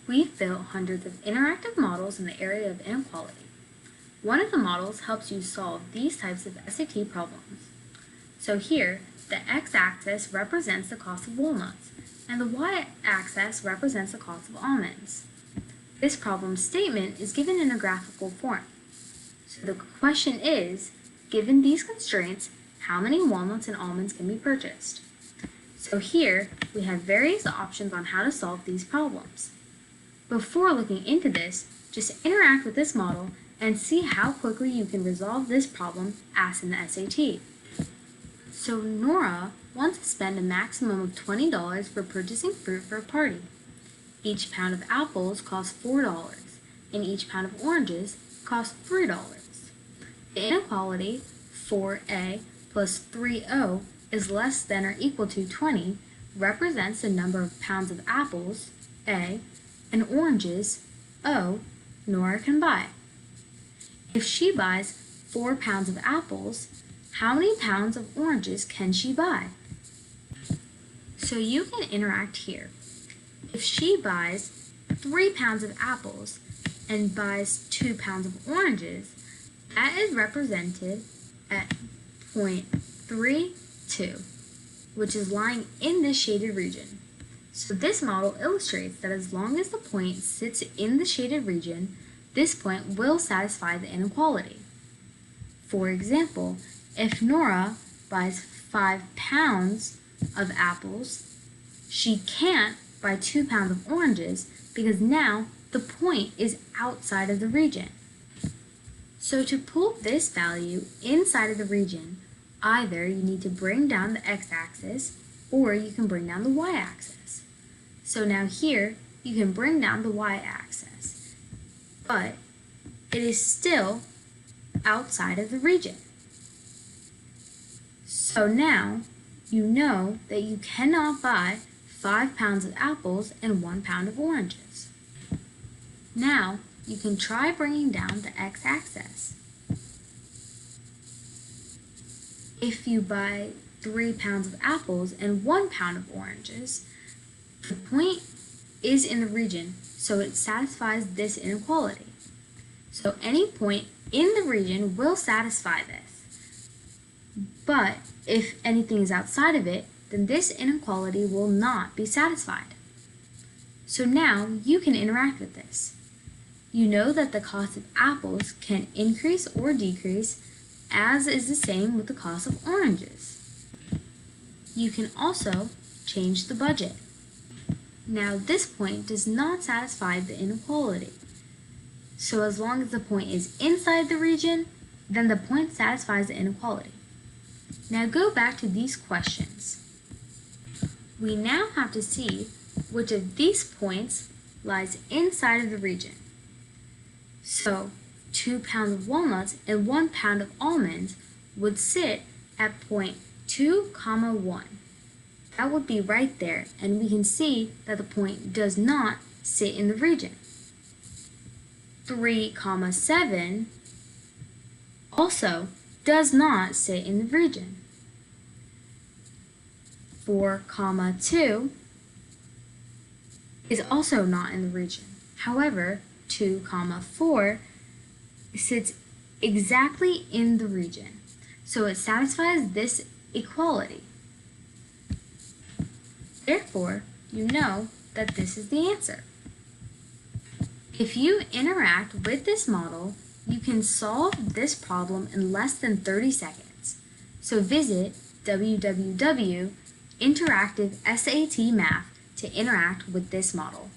We've built hundreds of interactive models in the area of inequality. One of the models helps you solve these types of SAT problems. So here, the x-axis represents the cost of walnuts, and the y-axis represents the cost of almonds. This problem statement is given in a graphical form. So the question is, given these constraints, how many walnuts and almonds can be purchased? So here, we have various options on how to solve these problems. Before looking into this, just interact with this model and see how quickly you can resolve this problem asked in the SAT. So Nora wants to spend a maximum of $20 for purchasing fruit for a party. Each pound of apples costs $4, and each pound of oranges costs $3. The inequality 4a plus 3o is less than or equal to 20 represents the number of pounds of apples, A, and oranges, O, Nora can buy. If she buys 4 pounds of apples, how many pounds of oranges can she buy? So you can interact here. If she buys 3 pounds of apples and buys 2 pounds of oranges, that is represented at 0.32, which is lying in this shaded region. So this model illustrates that as long as the point sits in the shaded region, this point will satisfy the inequality. For example, if Nora buys 5 pounds of apples, she can't buy 2 pounds of oranges because now the point is outside of the region. So to pull this value inside of the region, either you need to bring down the x-axis or you can bring down the y-axis. So now here, you can bring down the y-axis, but it is still outside of the region. So now, you know that you cannot buy 5 pounds of apples and 1 pound of oranges. Now, you can try bringing down the x-axis. If you buy 3 pounds of apples and 1 pound of oranges, the point is in the region, so it satisfies this inequality. So any point in the region will satisfy this. But if anything is outside of it, then this inequality will not be satisfied. So now you can interact with this. You know that the cost of apples can increase or decrease, as is the same with the cost of oranges. You can also change the budget. Now this point does not satisfy the inequality. So as long as the point is inside the region, then the point satisfies the inequality. Now go back to these questions. We now have to see which of these points lies inside of the region. So 2 pounds of walnuts and 1 pound of almonds would sit at point 2, 1. That would be right there, and we can see that the point does not sit in the region. 3, 7 also does not sit in the region. 4, 2 is also not in the region. However, 2, 4 sits exactly in the region, so it satisfies this equality. Therefore, you know that this is the answer. If you interact with this model, you can solve this problem in less than 30 seconds. So visit www.interactivesatmath to interact with this model.